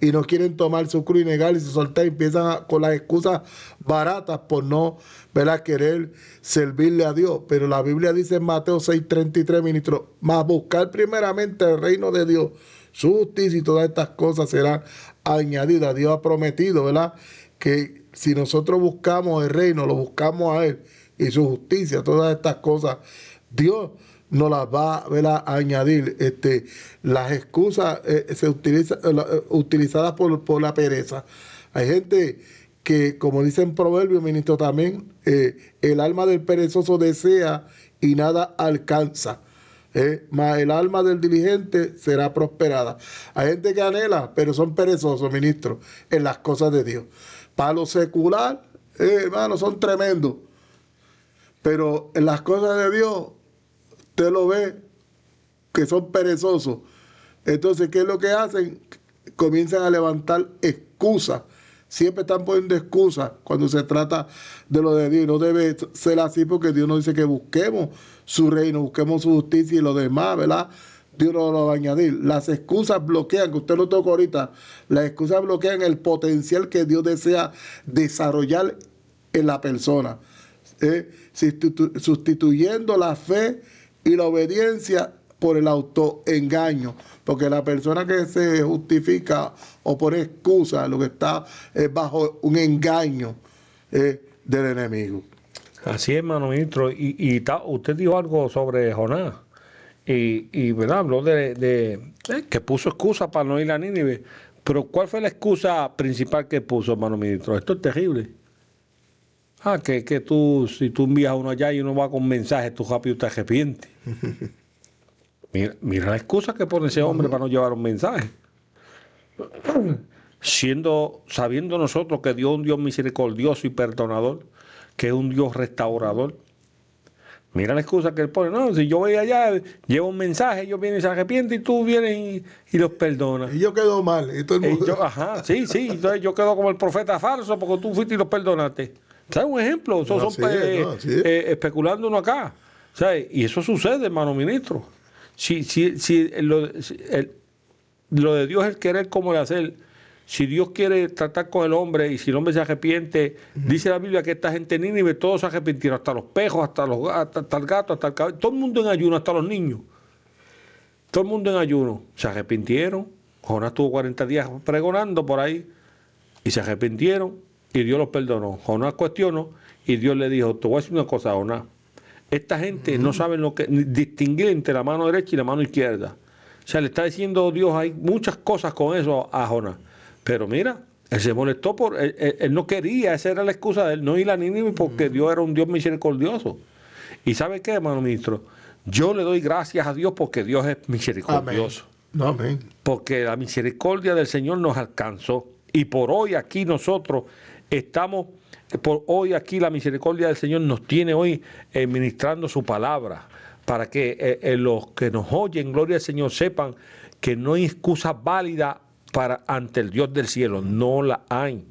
y no quieren tomar su cruz y negarse y soltar, y empiezan con las excusas baratas por no, ¿verdad?, querer servirle a Dios. Pero la Biblia dice en Mateo 6:33, ministro, más buscar primeramente el reino de Dios, su justicia, y todas estas cosas serán añadidas. Dios ha prometido, ¿verdad?, que si nosotros buscamos el reino, lo buscamos a Él y su justicia, todas estas cosas, Dios nos las va, ¿verdad?, a añadir. Las excusas se utilizadas por la pereza. Hay gente que, como dice en Proverbios, ministro, también, el alma del perezoso desea y nada alcanza. Mas el alma del diligente será prosperada. Hay gente que anhela, pero son perezosos, ministro, en las cosas de Dios. Para lo secular, hermano, son tremendos. Pero en las cosas de Dios, usted lo ve que son perezosos. Entonces, ¿qué es lo que hacen? Comienzan a levantar excusas. Siempre están poniendo excusas cuando se trata de lo de Dios. No debe ser así, porque Dios nos dice que busquemos su reino, busquemos su justicia, y lo demás, ¿verdad?, Dios nos lo va a añadir. Las excusas bloquean, que usted lo tocó ahorita, las excusas bloquean el potencial que Dios desea desarrollar en la persona. Sustituyendo la fe y la obediencia por el autoengaño, porque la persona que se justifica o pone excusa, lo que está es bajo un engaño del enemigo. Así es, hermano ministro. Usted dijo algo sobre Jonás y ¿verdad?, habló de que puso excusa para no ir a Nínive. Pero ¿cuál fue la excusa principal que puso, hermano ministro? Esto es terrible. Que tú, si tú envías a uno allá y uno va con mensaje, tú rápido te arrepientes. Mira la excusa que pone ese hombre para no llevar un mensaje. Sabiendo nosotros que Dios es un Dios misericordioso y perdonador, que es un Dios restaurador. Mira la excusa que él pone. No, si yo voy allá, llevo un mensaje, ellos vienen y se arrepienten, y tú vienes y los perdonas. Y yo quedo mal. Y todo el mundo... sí. Entonces yo quedo como el profeta falso porque tú fuiste y los perdonaste. ¿Sabes un ejemplo? Especulando uno acá. ¿Sabes? Y eso sucede, hermano ministro. Lo de Dios es el querer como el hacer. Si Dios quiere tratar con el hombre y si el hombre se arrepiente, dice la Biblia que esta gente en Nínive todos se arrepintieron, hasta los pejos, hasta el gato, hasta el caballo, todo el mundo en ayuno, hasta los niños. Todo el mundo en ayuno. Se arrepintieron. Jonás tuvo 40 días pregonando por ahí y se arrepintieron y Dios los perdonó. Jonás cuestionó y Dios le dijo, te voy a decir una cosa, Jonás. Esta gente no sabe distinguir entre la mano derecha y la mano izquierda. O sea, le está diciendo Dios, hay muchas cosas con eso a Jonás. Pero mira, él se molestó él no quería, esa era la excusa de él, no ir a Nínive porque Dios era un Dios misericordioso. ¿Y sabe qué, hermano ministro? Yo le doy gracias a Dios porque Dios es misericordioso. Amén. Porque la misericordia del Señor nos alcanzó. Y por hoy aquí nosotros hoy aquí la misericordia del Señor nos tiene hoy ministrando su palabra, para que los que nos oyen, gloria al Señor, sepan que no hay excusa válida ante el Dios del cielo, no la hay.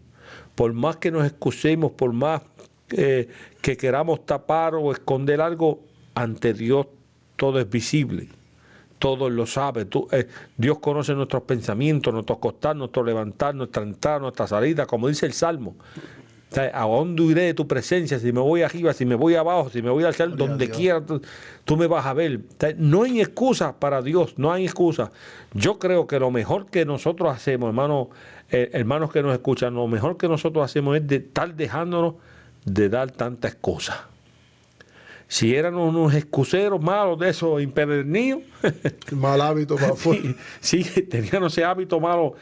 Por más que nos excusemos, por más que queramos tapar o esconder algo, ante Dios todo es visible, todo lo sabe. Dios conoce nuestros pensamientos, nuestro acostar, nuestro levantar, nuestra entrada, nuestra salida, como dice el Salmo. O sea, ¿a dónde iré de tu presencia? Si me voy arriba, si me voy abajo, si me voy al cielo, donde quiera, tú me vas a ver. O sea, no hay excusa para Dios, no hay excusa. Yo creo que lo mejor que nosotros hacemos, hermanos que nos escuchan, lo mejor que nosotros hacemos es de estar dejándonos de dar tantas cosas. Si eran unos excuseros malos de esos impedernidos, mal hábito para afuera. sí, tenían ese hábito malo,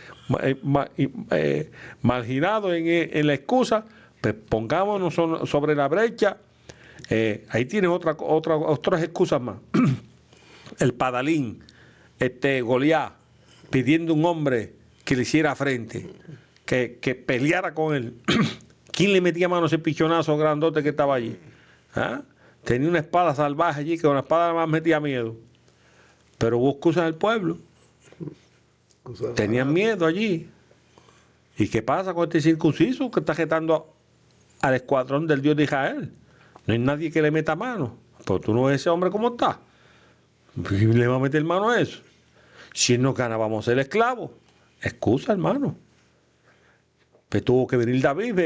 marginado en la excusa, pues pongámonos sobre la brecha. Ahí tienen otras excusas más. El padalín, Goliat, pidiendo un hombre que le hiciera frente, que peleara con él. ¿Quién le metía mano a ese pichonazo grandote que estaba allí? ¿Ah? Tenía una espada salvaje allí, que con la espada nada más metía miedo. Pero hubo excusas del pueblo. Tenían miedo allí. ¿Y qué pasa con este circunciso que está jetando al escuadrón del Dios de Israel? No hay nadie que le meta mano. Pero tú no ves ese hombre como está. ¿Y le va a meter mano a eso? Si él no gana, vamos a ser esclavos. Excusa, hermano. Pues tuvo que venir David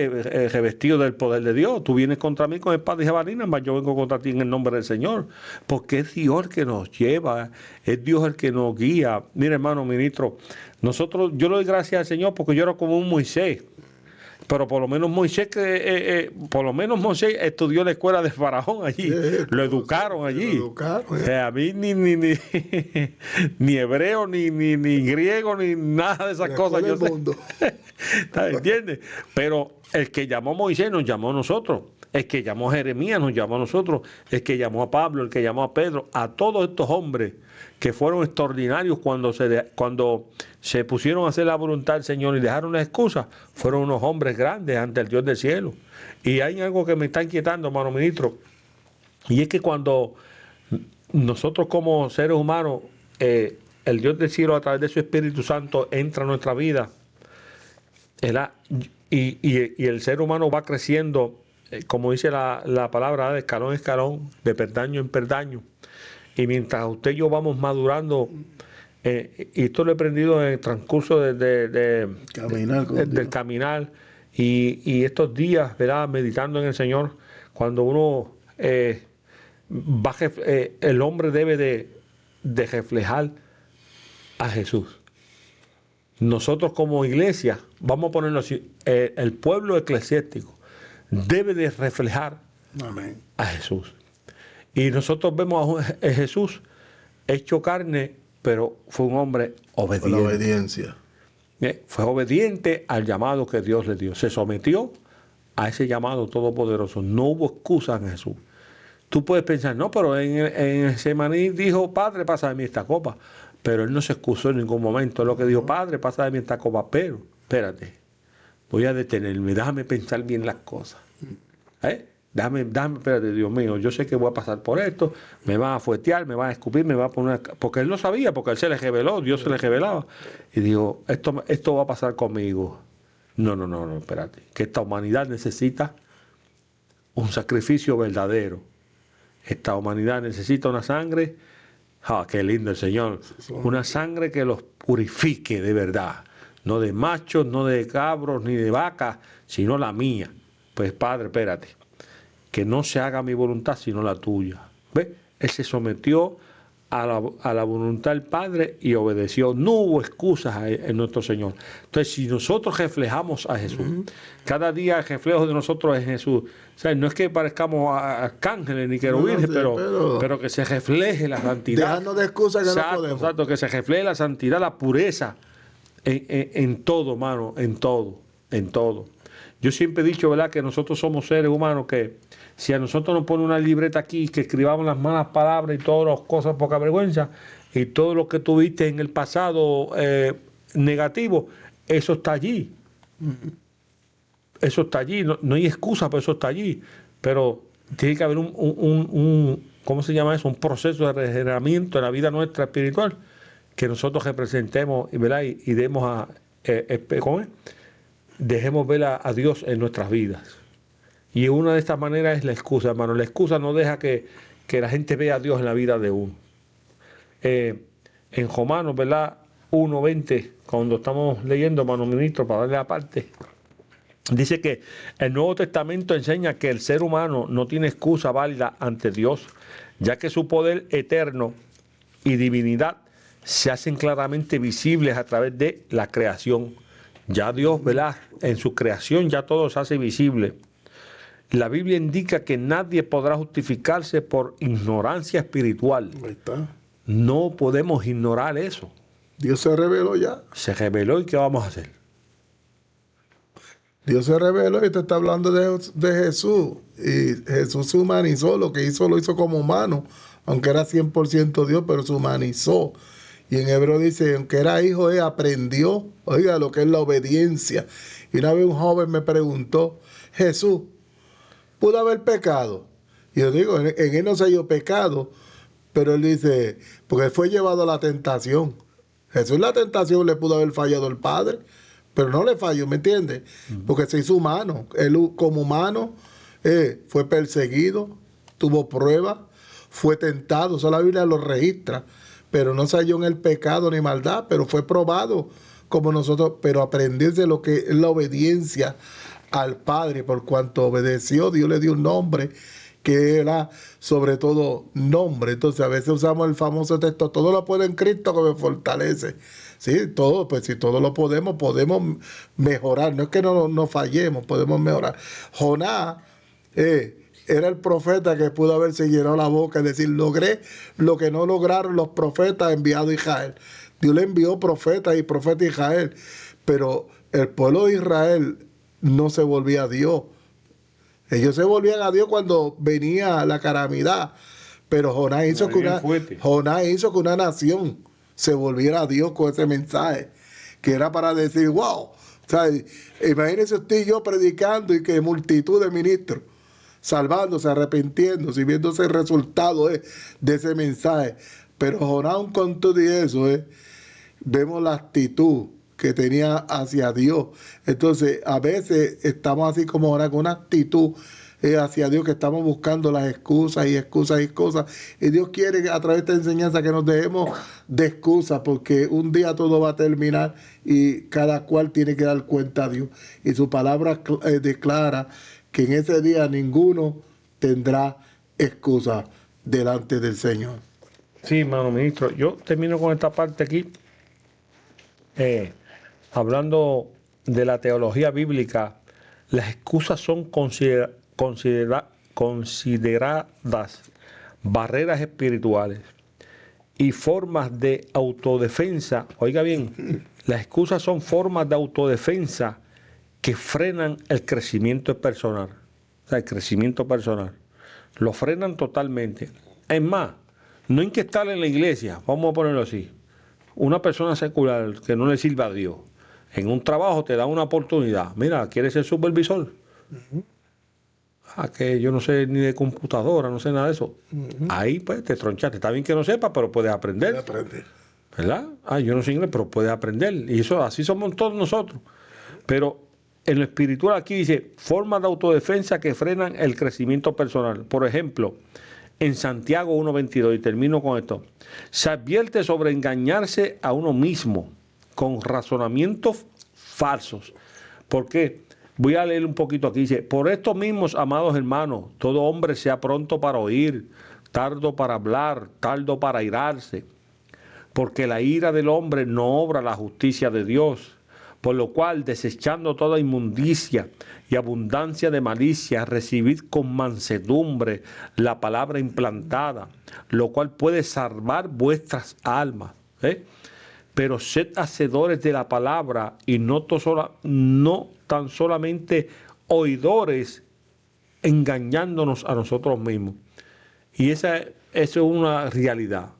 revestido del poder de Dios. Tú vienes contra mí con espada y jabalina, mas yo vengo contra ti en el nombre del Señor. Porque es Dios el que nos lleva, es Dios el que nos guía. Mira, hermano ministro, yo le doy gracias al Señor porque yo era como un Moisés. Pero por lo menos Moisés estudió en la escuela de Faraón allí. Lo educaron allí. A mí ni hebreo, ni griego, ni nada de esas cosas. Yo sé. ¿Entiendes? Pero el que llamó a Moisés nos llamó a nosotros. El que llamó a Jeremías nos llamó a nosotros. El que llamó a Pablo, el que llamó a Pedro, a todos estos hombres que fueron extraordinarios cuando se pusieron a hacer la voluntad del Señor y dejaron las excusas, fueron unos hombres grandes ante el Dios del cielo. Y hay algo que me está inquietando, hermano ministro, y es que cuando nosotros como seres humanos, el Dios del cielo a través de su Espíritu Santo entra en nuestra vida, y el ser humano va creciendo, como dice la palabra, de escalón en escalón, de peldaño en peldaño. Y mientras usted y yo vamos madurando, y esto lo he aprendido en el transcurso del caminar y estos días, ¿verdad? Meditando en el Señor, cuando uno el hombre debe de reflejar a Jesús. Nosotros como iglesia, vamos a ponerlo así, el pueblo eclesiástico debe de reflejar a Jesús. Y nosotros vemos a Jesús hecho carne, pero fue un hombre obediente. Por la obediencia. Fue obediente al llamado que Dios le dio. Se sometió a ese llamado todopoderoso. No hubo excusa en Jesús. Tú puedes pensar, no, pero en Semaní dijo, Padre, pasa de mí esta copa. Pero él no se excusó en ningún momento. Es lo que dijo, Padre, pasa de mí esta copa. Pero, espérate, voy a detenerme, déjame pensar bien las cosas. Déjame, espérate, Dios mío, yo sé que voy a pasar por esto, me van a fuetear, me van a escupir, me van a poner... Porque él no sabía, porque él se le reveló, Dios se le revelaba. Y dijo, esto va a pasar conmigo. No, espérate. Que esta humanidad necesita un sacrificio verdadero. Esta humanidad necesita una sangre, qué lindo el Señor, una sangre que los purifique de verdad. No de machos, no de cabros, ni de vacas, sino la mía. Pues Padre, espérate. Que no se haga mi voluntad sino la tuya. ¿Ves? Él se sometió a la voluntad del Padre y obedeció. No hubo excusas en nuestro Señor. Entonces, si nosotros reflejamos a Jesús, cada día el reflejo de nosotros es Jesús. O sea, no es que parezcamos arcángeles ni querubines, pero que se refleje la santidad. Dejando de excusas que no podemos. Exacto, que se refleje la santidad, la pureza en todo, hermano, en todo. Yo siempre he dicho, ¿verdad?, que nosotros somos seres humanos que si a nosotros nos ponen una libreta aquí que escribamos las malas palabras y todas las cosas poca vergüenza y todo lo que tuviste en el pasado negativo, eso está allí. Eso está allí. No hay excusa, pero eso está allí. Pero tiene que haber un ¿cómo se llama eso? Un proceso de regeneramiento en la vida nuestra espiritual que nosotros representemos, ¿verdad? Y demos ¿cómo es? Dejemos ver a Dios en nuestras vidas. Y una de estas maneras es la excusa, hermano. La excusa no deja que la gente vea a Dios en la vida de uno. En Romanos, ¿verdad? 1:20, cuando estamos leyendo, hermano ministro, para darle aparte, Dice que el Nuevo Testamento enseña que el ser humano no tiene excusa válida ante Dios, ya que su poder eterno y divinidad se hacen claramente visibles a través de la creación. Ya Dios, ¿verdad? En su creación ya todo se hace visible. La Biblia indica que nadie podrá justificarse por ignorancia espiritual. Ahí está. No podemos ignorar eso. Dios se reveló ya. Se reveló y ¿qué vamos a hacer? Dios se reveló y te está hablando de Jesús. Y Jesús se humanizó. Lo que hizo, lo hizo como humano. Aunque era 100% Dios, pero se humanizó. Y en hebreo dice, aunque era hijo, él aprendió, oiga, lo que es la obediencia. Y una vez un joven me preguntó, Jesús, ¿pudo haber pecado? Y yo digo, en él no se halló pecado, pero él dice, porque fue llevado a la tentación. Jesús en la tentación le pudo haber fallado al Padre, pero no le falló, ¿me entiendes? Porque se hizo humano. Él como humano fue perseguido, tuvo pruebas, fue tentado, eso la Biblia lo registra, pero no se halló en el pecado ni maldad, pero fue probado como nosotros, pero aprendió de lo que es la obediencia al Padre, por cuanto obedeció, Dios le dio un nombre que era sobre todo nombre. Entonces a veces usamos el famoso texto, todo lo puedo en Cristo que me fortalece. Sí, todo, pues si todo lo podemos mejorar. No es que no fallemos, podemos mejorar. Jonás era el profeta que pudo haberse llenado la boca y decir, logré lo que no lograron los profetas enviados a Israel. Dios le envió profetas y profetas a Israel, pero el pueblo de Israel no se volvía a Dios. Ellos se volvían a Dios cuando venía la calamidad, pero Jonás hizo que una nación se volviera a Dios con ese mensaje, que era para decir, wow, o sea, imagínense usted y yo predicando y que multitud de ministros salvándose, arrepintiéndose y viéndose el resultado de ese mensaje. Pero Jonás, aún con todo y eso, vemos la actitud que tenía hacia Dios. Entonces, a veces estamos así como ahora con una actitud hacia Dios, que estamos buscando las excusas y excusas y cosas. Y Dios quiere a través de esta enseñanza que nos dejemos de excusas, porque un día todo va a terminar y cada cual tiene que dar cuenta a Dios. Y su palabra declara que en ese día ninguno tendrá excusa delante del Señor. Sí, hermano ministro, yo termino con esta parte aquí, hablando de la teología bíblica. Las excusas son consideradas barreras espirituales y formas de autodefensa. Oiga bien, las excusas son formas de autodefensa que frenan el crecimiento personal. O sea, el crecimiento personal. Lo frenan totalmente. Es más, no hay que estar en la iglesia, vamos a ponerlo así. Una persona secular que no le sirva a Dios, en un trabajo te da una oportunidad. Mira, ¿quieres ser supervisor? Que yo no sé ni de computadora, no sé nada de eso. Ahí pues te tronchaste. Está bien que no sepas, pero puedes aprender. ¿Verdad? Yo no sé inglés, pero puedes aprender. Y eso, así somos todos nosotros. Pero en lo espiritual aquí dice, formas de autodefensa que frenan el crecimiento personal. Por ejemplo, en Santiago 1:22, y termino con esto, se advierte sobre engañarse a uno mismo con razonamientos falsos. ¿Por qué? Voy a leer un poquito aquí. Dice, por estos mismos, amados hermanos, todo hombre sea pronto para oír, tardo para hablar, tardo para airarse, porque la ira del hombre no obra la justicia de Dios. Por lo cual, desechando toda inmundicia y abundancia de malicia, recibid con mansedumbre la palabra implantada, lo cual puede salvar vuestras almas. Pero sed hacedores de la palabra y no tan solamente oidores, engañándonos a nosotros mismos. Y eso es una realidad.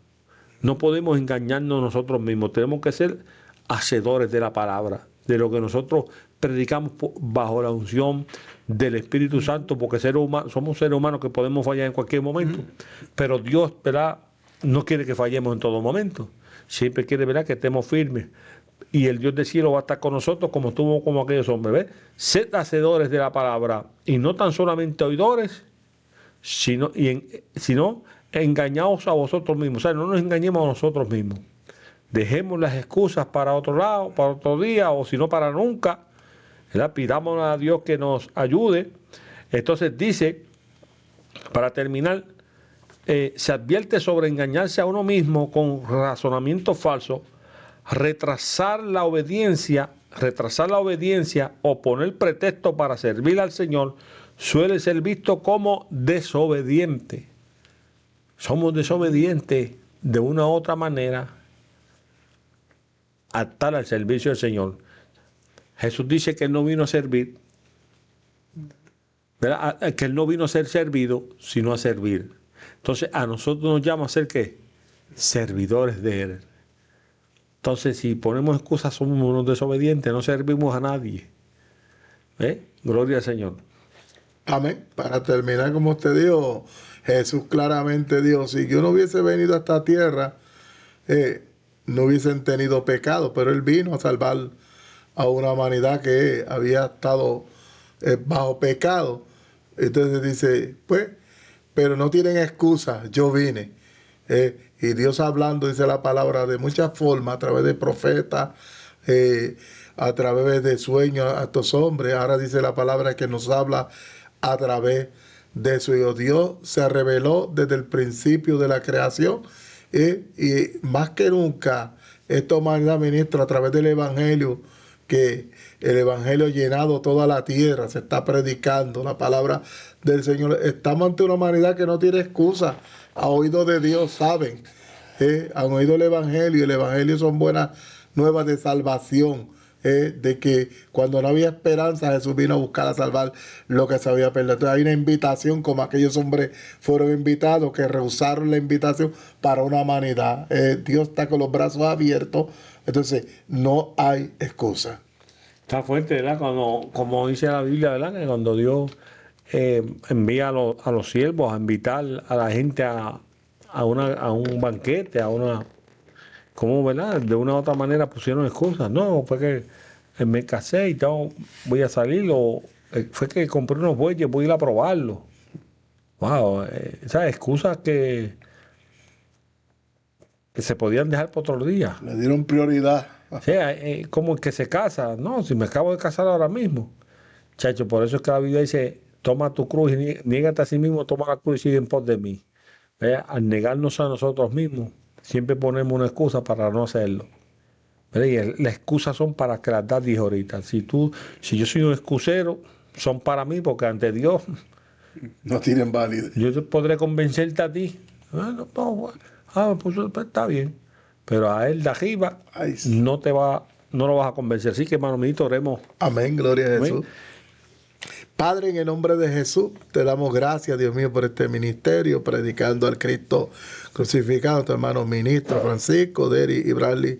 No podemos engañarnos a nosotros mismos. Tenemos que ser hacedores de la palabra, de lo que nosotros predicamos bajo la unción del Espíritu Santo, porque somos seres humanos que podemos fallar en cualquier momento, pero Dios, ¿verdad?, no quiere que fallemos en todo momento. Siempre quiere, ¿verdad?, que estemos firmes. Y el Dios del cielo va a estar con nosotros como estuvo con aquellos hombres. ¿Ves? Sed hacedores de la palabra y no tan solamente oidores, sino engañaos a vosotros mismos. O sea, no nos engañemos a nosotros mismos. Dejemos las excusas para otro lado, para otro día, o si no para nunca. ¿verdad? Pidamos a Dios que nos ayude. Entonces dice, para terminar, se advierte sobre engañarse a uno mismo con razonamientos falsos, retrasar la obediencia o poner pretexto para servir al Señor suele ser visto como desobediente. Somos desobedientes de una u otra manera a estar al servicio del Señor. Jesús dice que Él no vino a servir, ¿verdad? Que Él no vino a ser servido, sino a servir. Entonces a nosotros nos llama a ser ¿qué? Servidores de Él. Entonces si ponemos excusas somos unos desobedientes, no servimos a nadie. Gloria al Señor. Amén. Para terminar, como usted dijo, Jesús claramente dijo, si yo no hubiese venido a esta tierra, no hubiesen tenido pecado, pero Él vino a salvar a una humanidad que había estado bajo pecado. Entonces dice, pues, pero no tienen excusa, yo vine. Y Dios hablando, dice la palabra, de muchas formas, a través de profetas, a través de sueños a estos hombres. Ahora dice la palabra que nos habla a través de su Hijo. Dios se reveló desde el principio de la creación y más que nunca esta humanidad ministra a través del Evangelio, que el Evangelio ha llenado toda la tierra, se está predicando la palabra del Señor. Estamos ante una humanidad que no tiene excusa, ha oído de Dios, saben, han oído el Evangelio son buenas nuevas de salvación, de que cuando no había esperanza Jesús vino a buscar a salvar lo que se había perdido. Entonces hay una invitación como aquellos hombres fueron invitados que rehusaron la invitación para una humanidad. Dios está con los brazos abiertos, entonces no hay excusa. Está fuerte, ¿verdad? Como dice la Biblia, ¿verdad? Que cuando Dios envía a los siervos a invitar a la gente a un banquete, ¿cómo, verdad? De una u otra manera pusieron excusas. No, fue que me casé y voy a salir, o fue que compré unos bueyes, voy a ir a probarlo. Wow, esas excusas que se podían dejar para otro día. Le dieron prioridad. O sea, como el que se casa. No, si me acabo de casar ahora mismo. Chacho, por eso es que la Biblia dice, toma tu cruz y niégate a sí mismo, toma la cruz y sigue en pos de mí. Al negarnos a nosotros mismos, siempre ponemos una excusa para no hacerlo. Y las excusas son para que las das, dije ahorita. Si yo soy un excusero, son para mí, porque ante Dios no tienen validez. Yo podré convencerte a ti. Pues está bien. Pero a él de arriba no lo vas a convencer. Así que, hermano mío, oremos. Amén, gloria a Jesús. Amén. Padre, en el nombre de Jesús, te damos gracias, Dios mío, por este ministerio, predicando al Cristo crucificado, tu hermano ministro Francisco, Deri y Bradley,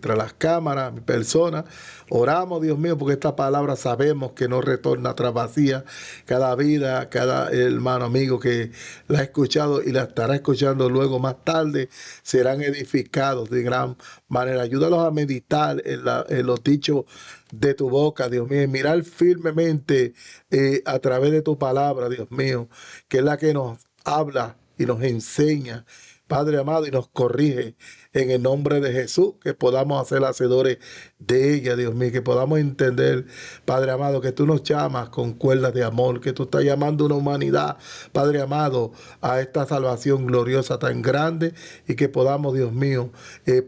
tras las cámaras, mi persona. Oramos, Dios mío, porque esta palabra sabemos que no retorna tras vacía. Cada vida, cada hermano amigo que la ha escuchado y la estará escuchando luego más tarde, serán edificados de gran manera. Ayúdalos a meditar en los dichos de tu boca, Dios mío, y mirar firmemente a través de tu palabra, Dios mío, que es la que nos habla y nos enseña, Padre amado, y nos corrige en el nombre de Jesús, que podamos ser hacedores de ella, Dios mío, que podamos entender, Padre amado, que tú nos llamas con cuerdas de amor, que tú estás llamando a una humanidad, Padre amado, a esta salvación gloriosa tan grande, y que podamos, Dios mío,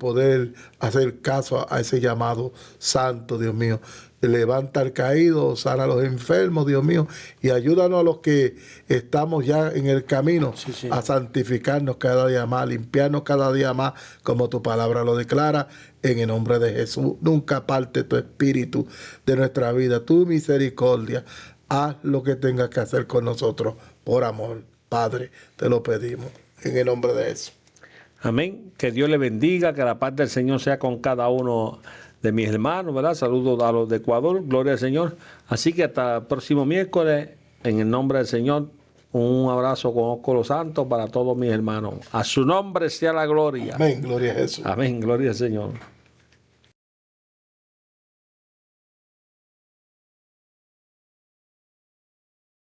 poder hacer caso a ese llamado santo, Dios mío. Levanta al caído, sana a los enfermos, Dios mío, y ayúdanos a los que estamos ya en el camino a santificarnos cada día más, limpiarnos cada día más, como tu palabra lo declara, en el nombre de Jesús. Nunca parte tu espíritu de nuestra vida, tu misericordia. Haz lo que tengas que hacer con nosotros, por amor, Padre, te lo pedimos, en el nombre de Jesús. Amén. Que Dios le bendiga, que la paz del Señor sea con cada uno de mis hermanos, ¿verdad? Saludos a los de Ecuador, gloria al Señor. Así que hasta el próximo miércoles, en el nombre del Señor, un abrazo con ósculo santo para todos mis hermanos. A su nombre sea la gloria. Amén, gloria a Jesús. Amén, gloria al Señor.